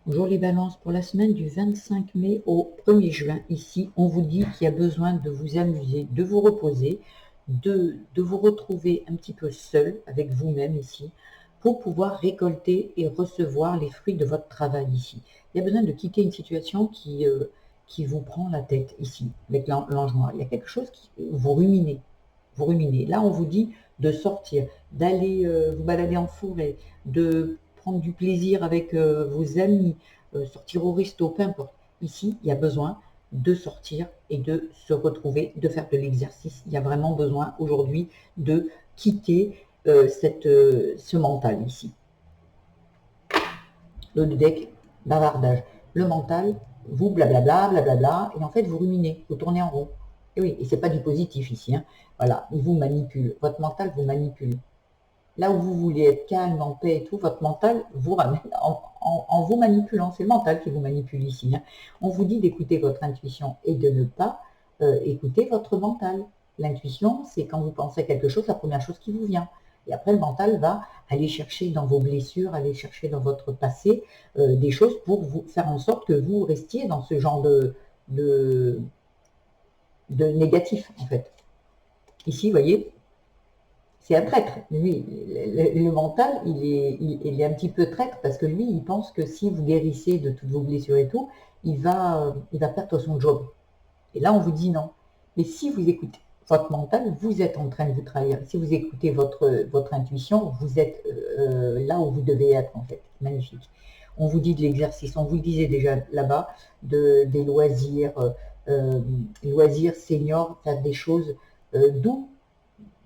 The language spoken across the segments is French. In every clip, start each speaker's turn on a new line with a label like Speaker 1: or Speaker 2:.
Speaker 1: Bonjour les balances, pour la semaine du 25 mai au 1er juin, ici, on vous dit qu'il y a besoin de vous amuser, de vous reposer, de vous retrouver un petit peu seul avec vous-même ici, pour pouvoir récolter et recevoir les fruits de votre travail ici. Il y a besoin de quitter une situation qui vous prend la tête ici, avec l'ange noir. Il y a quelque chose qui vous ruminez. Vous ruminez. Là, on vous dit de sortir, d'aller vous balader en forêt, de prendre du plaisir avec vos amis, sortir au resto, peu importe. Ici, il y a besoin de sortir et de se retrouver, de faire de l'exercice. Il y a vraiment besoin aujourd'hui de quitter ce mental ici. Le deck, bavardage. Le mental, vous blablabla, blablabla, et en fait vous ruminez, vous tournez en rond. Et oui, et c'est pas du positif ici, hein. Voilà, il vous manipule, votre mental vous manipule. Là où vous voulez être calme, en paix et tout, votre mental vous ramène en vous manipulant. C'est le mental qui vous manipule ici, hein. On vous dit d'écouter votre intuition et de ne pas écouter votre mental. L'intuition, c'est quand vous pensez à quelque chose, la première chose qui vous vient. Et après, le mental va aller chercher dans vos blessures, aller chercher dans votre passé des choses pour vous faire en sorte que vous restiez dans ce genre de négatif, en fait. Ici, vous voyez, c'est un traître. Lui, le mental, il est un petit peu traître parce que lui, il pense que si vous guérissez de toutes vos blessures et tout, il va perdre son job. Et là, on vous dit non. Mais si vous écoutez votre mental, vous êtes en train de vous trahir. Si vous écoutez votre intuition, vous êtes là où vous devez être, en fait. Magnifique. On vous dit de l'exercice, on vous le disait déjà là-bas, des loisirs, loisirs seniors, faire des choses doux,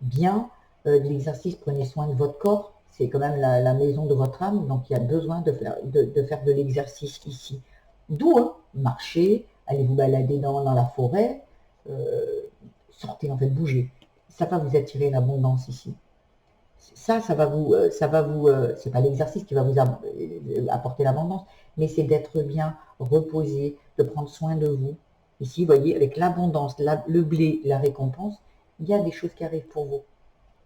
Speaker 1: bien, de l'exercice, prenez soin de votre corps, c'est quand même la maison de votre âme, donc il y a besoin de faire de l'exercice ici. Doux, hein, marchez, allez vous balader dans la forêt, sortez, en fait, bougez. Ça va vous attirer l'abondance ici. Ça va vous, c'est pas l'exercice qui va vous apporter l'abondance, mais c'est d'être bien reposé, de prendre soin de vous. Ici, vous voyez, avec l'abondance, le blé, la récompense, il y a des choses qui arrivent pour vous.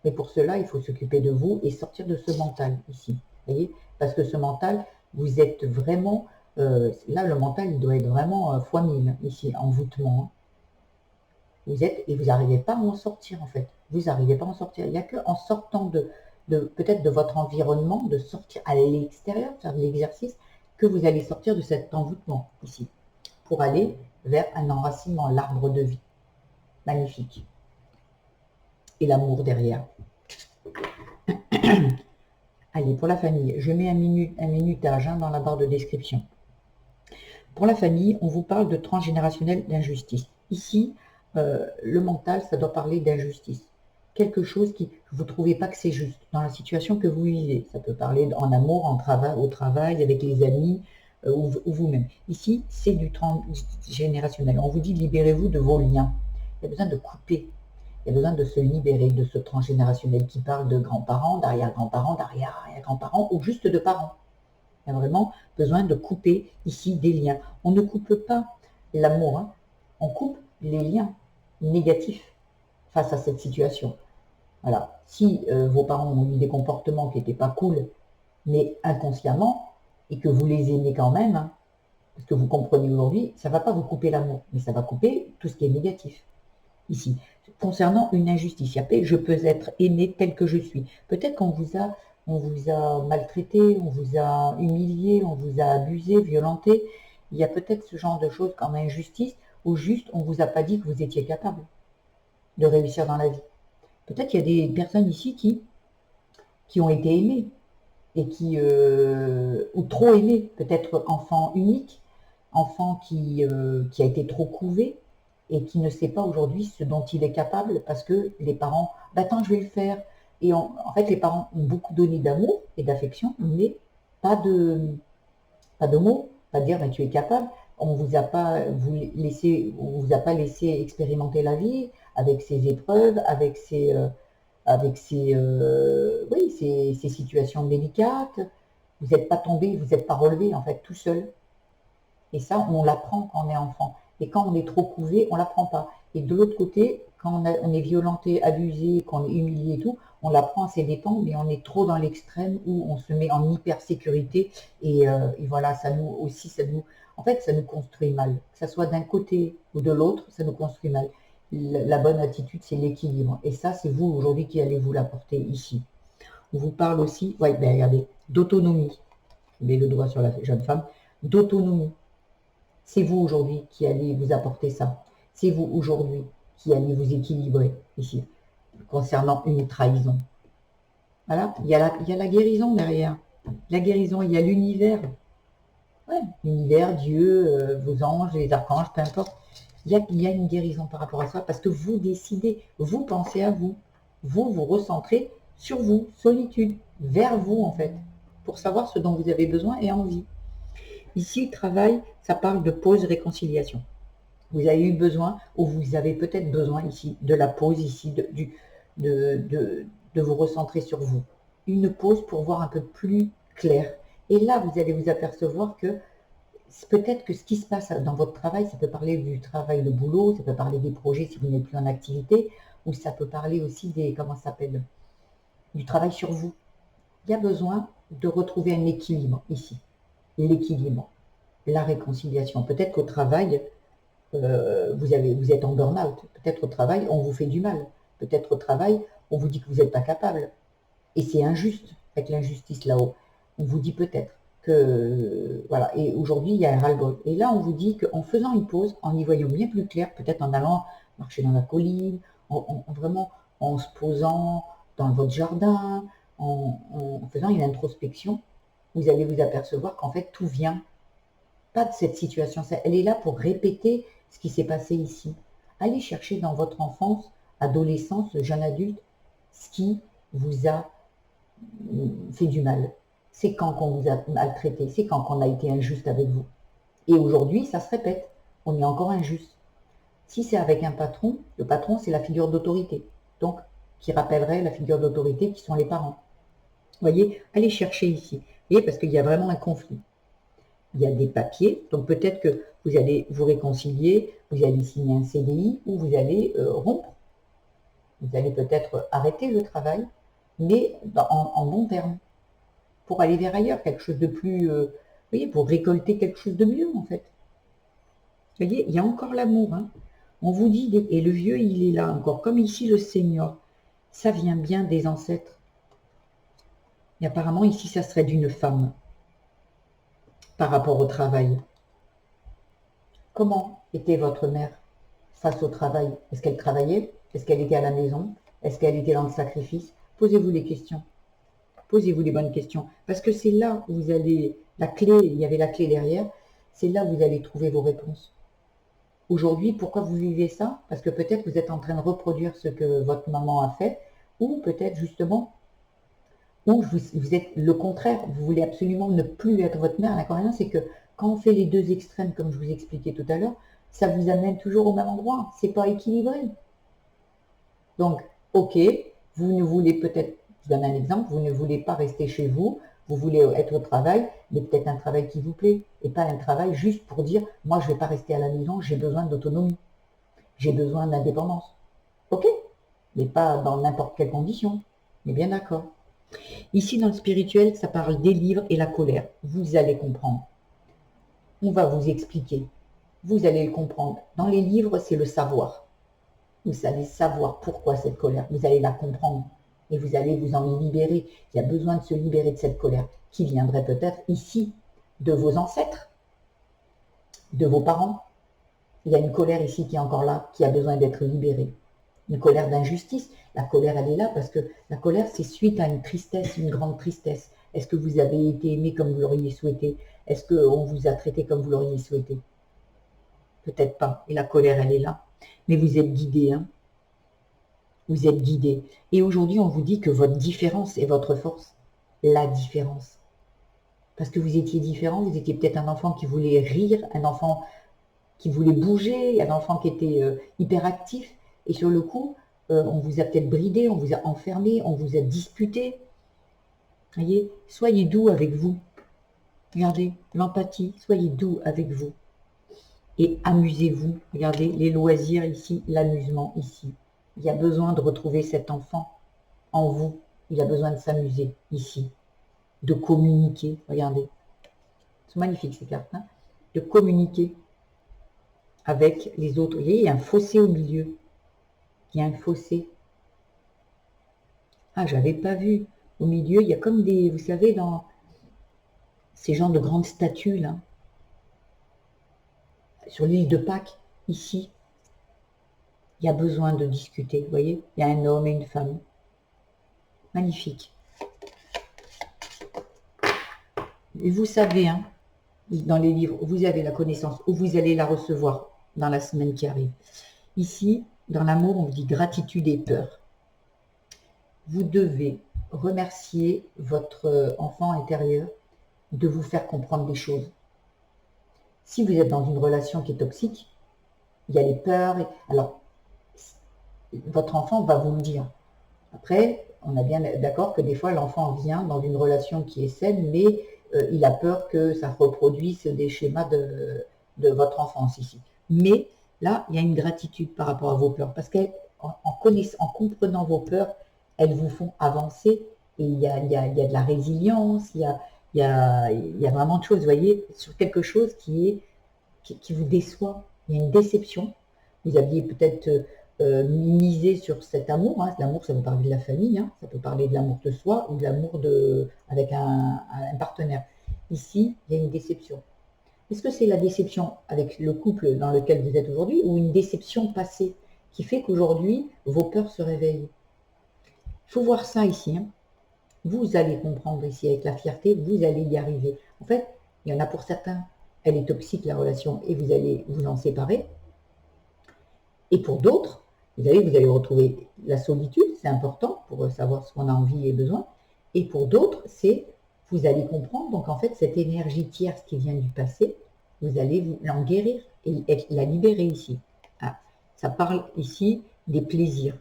Speaker 1: Mais pour cela, il faut s'occuper de vous et sortir de ce mental ici. Voyez, parce que ce mental, vous êtes vraiment, là le mental, il doit être vraiment fois 1000 ici, envoûtement. Vous êtes, et vous n'arrivez pas à en sortir en fait. Vous n'arrivez pas à en sortir. Il n'y a qu'en sortant peut-être de votre environnement, de sortir à l'extérieur, faire de l'exercice, que vous allez sortir de cet envoûtement ici, pour aller vers un enracinement, l'arbre de vie. Magnifique. Et l'amour derrière. Allez, pour la famille, je mets un minutage dans la barre de description. Pour la famille, on vous parle de transgénérationnel d'injustice. Ici, le mental, ça doit parler d'injustice. Quelque chose qui, vous ne trouvez pas que c'est juste dans la situation que vous vivez. Ça peut parler en amour, au travail, avec les amis, ou vous-même. Ici, c'est du transgénérationnel. On vous dit libérez-vous de vos liens. Il y a besoin de couper. Il y a besoin de se libérer de ce transgénérationnel qui parle de grands-parents, d'arrière-grands-parents, d'arrière-grands-parents ou juste de parents. Il y a vraiment besoin de couper ici des liens. On ne coupe pas l'amour, hein. On coupe les liens négatifs face à cette situation. Voilà. Si vos parents ont eu des comportements qui n'étaient pas cool, mais inconsciemment, et que vous les aimez quand même, hein, parce que vous comprenez aujourd'hui, ça ne va pas vous couper l'amour, mais ça va couper tout ce qui est négatif. Ici, concernant une injustice, après, je peux être aimé tel que je suis. Peut-être qu'on vous a maltraité, on vous a humilié, on vous a abusé, violenté. Il y a peut-être ce genre de choses comme injustice, où juste on ne vous a pas dit que vous étiez capable de réussir dans la vie. Peut-être qu'il y a des personnes ici qui ont été aimées, et ou trop aimées, peut-être enfant unique, enfant qui a été trop couvé, et qui ne sait pas aujourd'hui ce dont il est capable parce que les parents, bah attends, je vais le faire. Et en fait, les parents ont beaucoup donné d'amour et d'affection, mais pas de mots, pas de dire bah, tu es capable. On vous a pas on vous a pas laissé expérimenter la vie avec ses épreuves, avec oui, ces situations délicates. Vous n'êtes pas tombé, vous n'êtes pas relevé en fait tout seul. Et ça, on l'apprend quand on est enfant. Et quand on est trop couvé, on ne l'apprend pas. Et de l'autre côté, quand on est violenté, abusé, qu'on est humilié et tout, on la prend à ses dépens, mais on est trop dans l'extrême où on se met en hyper sécurité et voilà, ça nous aussi, en fait, ça nous construit mal. Que ça soit d'un côté ou de l'autre, ça nous construit mal. La bonne attitude, c'est l'équilibre. Et ça, c'est vous aujourd'hui qui allez vous l'apporter ici. On vous parle aussi, ouais, ben regardez, d'autonomie. Je mets le doigt sur la jeune femme, d'autonomie. C'est vous aujourd'hui qui allez vous apporter ça. C'est vous aujourd'hui qui allez vous équilibrer ici, concernant une trahison. Voilà, il y a la guérison derrière. La guérison, il y a l'univers. Ouais, l'univers, Dieu, vos anges, les archanges, peu importe. Il y a une guérison par rapport à ça parce que vous décidez, vous pensez à vous. Vous recentrez sur vous, solitude, vers vous en fait, pour savoir ce dont vous avez besoin et envie. Ici, travail, ça parle de pause réconciliation. Vous avez eu besoin, ou vous avez peut-être besoin ici, de la pause ici, de vous recentrer sur vous. Une pause pour voir un peu plus clair. Et là, vous allez vous apercevoir que peut-être que ce qui se passe dans votre travail, ça peut parler du travail, le boulot, ça peut parler des projets si vous n'êtes plus en activité, ou ça peut parler aussi des, comment ça s'appelle, du travail sur vous. Il y a besoin de retrouver un équilibre ici. L'équilibre, la réconciliation. Peut-être qu'au travail, vous êtes en burn-out. Peut-être au travail, on vous fait du mal. Peut-être au travail, on vous dit que vous n'êtes pas capable. Et c'est injuste, avec l'injustice là-haut. On vous dit peut-être que... Voilà. Et aujourd'hui, il y a un ras-le-bol. Et là, on vous dit qu'en faisant une pause, en y voyant bien plus clair, peut-être en allant marcher dans la colline, vraiment en se posant dans votre jardin, en faisant une introspection, vous allez vous apercevoir qu'en fait, tout vient pas de cette situation. Elle est là pour répéter ce qui s'est passé ici. Allez chercher dans votre enfance, adolescence, jeune adulte, ce qui vous a fait du mal. C'est quand qu'on vous a maltraité, c'est quand qu'on a été injuste avec vous. Et aujourd'hui, ça se répète. On est encore injuste. Si c'est avec un patron, le patron, c'est la figure d'autorité. Donc, qui rappellerait la figure d'autorité qui sont les parents. Vous voyez, allez chercher ici. Vous voyez, parce qu'il y a vraiment un conflit. Il y a des papiers, donc peut-être que vous allez vous réconcilier, vous allez signer un CDI ou vous allez rompre. Vous allez peut-être arrêter le travail, mais en bon terme, pour aller vers ailleurs, quelque chose de plus, vous voyez, pour récolter quelque chose de mieux en fait. Vous voyez, il y a encore l'amour. Hein. On vous dit, et le vieux, il est là encore, comme ici le Seigneur. Ça vient bien des ancêtres. Et apparemment, ici, ça serait d'une femme par rapport au travail. Comment était votre mère face au travail? Est-ce qu'elle travaillait? Est-ce qu'elle était à la maison? Est-ce qu'elle était dans le sacrifice? Posez-vous les questions. Posez-vous les bonnes questions. Parce que c'est là où vous allez... La clé, il y avait la clé derrière. C'est là où vous allez trouver vos réponses. Aujourd'hui, pourquoi vous vivez ça? Parce que peut-être vous êtes en train de reproduire ce que votre maman a fait. Ou peut-être justement, ou vous êtes le contraire. Vous voulez absolument ne plus être votre mère. L'inconvénient, c'est que quand on fait les deux extrêmes, comme je vous expliquais tout à l'heure, ça vous amène toujours au même endroit. C'est pas équilibré. Donc, ok, vous ne voulez peut-être, je donne un exemple, vous ne voulez pas rester chez vous, vous voulez être au travail, mais peut-être un travail qui vous plaît, et pas un travail juste pour dire, moi je ne vais pas rester à la maison, j'ai besoin d'autonomie, j'ai besoin d'indépendance. Ok, mais pas dans n'importe quelle condition, mais bien d'accord. Ici, dans le spirituel, ça parle des livres et la colère. Vous allez comprendre. On va vous expliquer. Vous allez le comprendre. Dans les livres, c'est le savoir. Vous allez savoir pourquoi cette colère. Vous allez la comprendre. Et vous allez vous en libérer. Il y a besoin de se libérer de cette colère qui viendrait peut-être ici, de vos ancêtres, de vos parents. Il y a une colère ici qui est encore là, qui a besoin d'être libérée. Une colère d'injustice. La colère, elle est là parce que la colère, c'est suite à une tristesse, une grande tristesse. Est-ce que vous avez été aimé comme vous l'auriez souhaité? Est-ce qu'on vous a traité comme vous l'auriez souhaité? Peut-être pas. Et la colère, elle est là. Mais vous êtes guidé, hein. Vous êtes guidé. Et aujourd'hui, on vous dit que votre différence est votre force. La différence. Parce que vous étiez différent, vous étiez peut-être un enfant qui voulait rire, un enfant qui voulait bouger, un enfant qui était hyperactif. Et sur le coup, on vous a peut-être bridé, on vous a enfermé, on vous a disputé. Voyez, soyez doux avec vous. Regardez, l'empathie, soyez doux avec vous. Et amusez-vous. Regardez, les loisirs ici, l'amusement ici. il y a besoin de retrouver cet enfant en vous. Il a besoin de s'amuser ici, de communiquer. Regardez, c'est magnifique ces cartes, hein, de communiquer avec les autres. Vous voyez, il y a un fossé au milieu. Il y a un fossé. Ah, j'avais pas vu. Au milieu, il y a comme des, vous savez, dans ces genres de grandes statues là, sur l'île de Pâques, ici, il y a besoin de discuter. Vous voyez, il y a un homme et une femme. Magnifique. Et vous savez, hein, dans les livres, vous avez la connaissance, ou vous allez la recevoir dans la semaine qui arrive. Ici, dans l'amour, on vous dit gratitude et peur. Vous devez remercier votre enfant intérieur de vous faire comprendre des choses. Si vous êtes dans une relation qui est toxique, il y a les peurs. Alors, votre enfant va vous le dire. Après, on est bien d'accord que des fois, l'enfant vient dans une relation qui est saine, mais il a peur que ça reproduise des schémas de votre enfance ici. Mais là, il y a une gratitude par rapport à vos peurs, parce qu'en comprenant vos peurs, elles vous font avancer, et il y a de la résilience, il y a vraiment de choses, vous voyez, sur quelque chose qui vous déçoit. Il y a une déception. Vous aviez peut-être misé sur cet amour. Hein. L'amour, ça peut parler de la famille, hein. Ça peut parler de l'amour de soi ou de l'amour avec un partenaire. Ici, il y a une déception. Est-ce que c'est la déception avec le couple dans lequel vous êtes aujourd'hui ou une déception passée qui fait qu'aujourd'hui, vos peurs se réveillent? Il faut voir ça ici. Hein. Vous allez comprendre ici avec la fierté, vous allez y arriver. En fait, il y en a pour certains, elle est toxique la relation et vous allez vous en séparer. Et pour d'autres, vous allez retrouver la solitude, c'est important pour savoir ce qu'on a envie et besoin. Et pour d'autres, c'est vous allez comprendre, donc en fait, cette énergie tierce qui vient du passé, vous allez l'en guérir et la libérer ici. Ah, ça parle ici des plaisirs.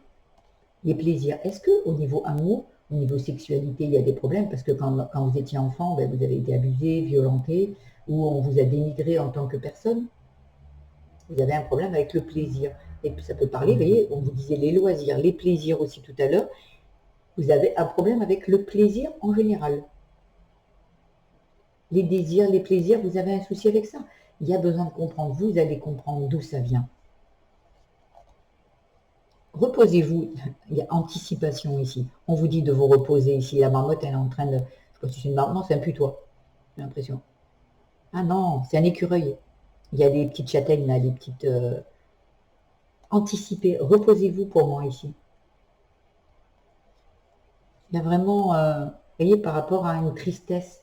Speaker 1: Les plaisirs. Est-ce qu'au niveau amour, au niveau sexualité, il y a des problèmes? Parce que quand vous étiez enfant, ben, vous avez été abusé, violenté, ou on vous a dénigré en tant que personne. Vous avez un problème avec le plaisir. Et puis ça peut parler, vous voyez, on vous disait les loisirs, les plaisirs aussi tout à l'heure. Vous avez un problème avec le plaisir en général. Les désirs, les plaisirs, vous avez un souci avec ça. Il y a besoin de comprendre. Vous allez comprendre d'où ça vient. Reposez-vous. Il y a anticipation ici. On vous dit de vous reposer ici. La marmotte, elle est en train de... Je sais pas si c'est une marmotte. Non, c'est un putois. J'ai l'impression. Ah non, c'est un écureuil. Il y a des petites châtaignes là, des petites... Anticipez. Reposez-vous pour moi ici. Il y a vraiment... vous voyez, par rapport à une tristesse.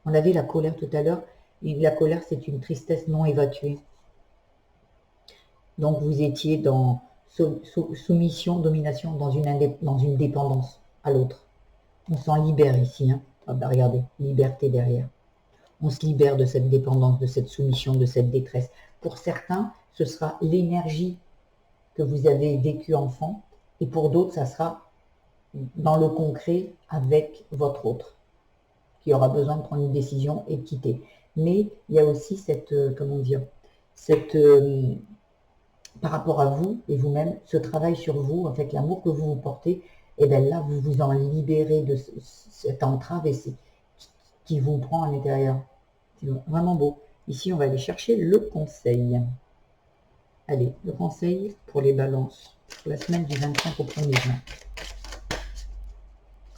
Speaker 1: On avait la colère tout à l'heure. La colère, c'est une tristesse non évacuée. Donc vous étiez dans soumission, domination, dans une dépendance à l'autre. On s'en libère ici. Hein. Ah bah regardez, liberté derrière. On se libère de cette dépendance, de cette soumission, de cette détresse. Pour certains, ce sera l'énergie que vous avez vécue enfant. Et pour d'autres, ça sera dans le concret avec votre autre, qui aura besoin de prendre une décision et de quitter. Mais il y a aussi cette, comment dire, cette... par rapport à vous et vous-même, ce travail sur vous, avec l'amour que vous vous portez, et bien là, vous vous en libérez de cette entrave et qui vous prend à l'intérieur. C'est vraiment beau. Ici, on va aller chercher le conseil. Allez, le conseil pour les balances, pour la semaine du 25 au 1er juin.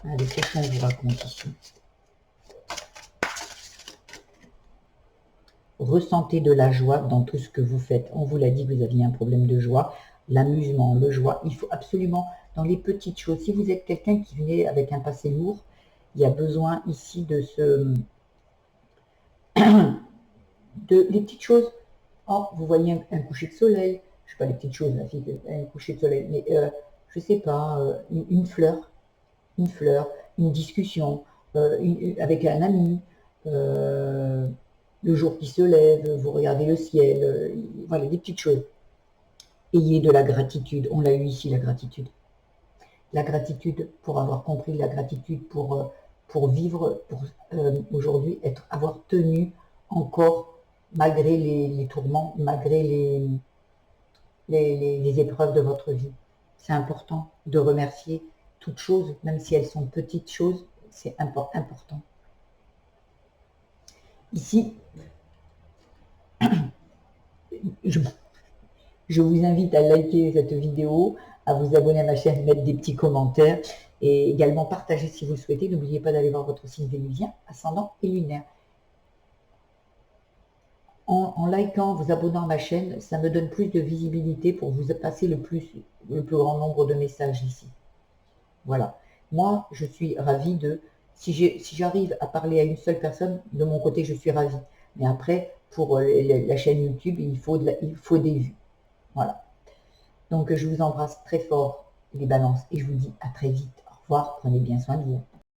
Speaker 1: Allez, qu'est-ce qu'on vous raconte ici? Ressentez de la joie dans tout ce que vous faites. On vous l'a dit que vous aviez un problème de joie, l'amusement, le joie. Il faut absolument, dans les petites choses, si vous êtes quelqu'un qui venait avec un passé lourd, il y a besoin ici de les petites choses. Oh, vous voyez un coucher de soleil, je sais pas les petites choses, la fille, un coucher de soleil, mais je sais pas, une fleur, une discussion avec un ami, le jour qui se lève, vous regardez le ciel, voilà, des petites choses. Ayez de la gratitude, on l'a eu ici, la gratitude. La gratitude pour avoir compris, la gratitude pour vivre, pour aujourd'hui avoir tenu encore, malgré les tourments, malgré les épreuves de votre vie. C'est important de remercier toutes choses, même si elles sont petites choses, c'est important. Ici, je vous invite à liker cette vidéo, à vous abonner à ma chaîne, mettre des petits commentaires et également partager si vous le souhaitez. N'oubliez pas d'aller voir votre signe vénusien, ascendant et lunaire. En likant, vous abonnant à ma chaîne, ça me donne plus de visibilité pour vous passer le plus grand nombre de messages ici. Voilà. Moi, je suis ravie de... Si j'arrive à parler à une seule personne, de mon côté, je suis ravie. Mais après, pour la chaîne YouTube, il faut des vues. Voilà. Donc, je vous embrasse très fort, les balances, et je vous dis à très vite. Au revoir, prenez bien soin de vous.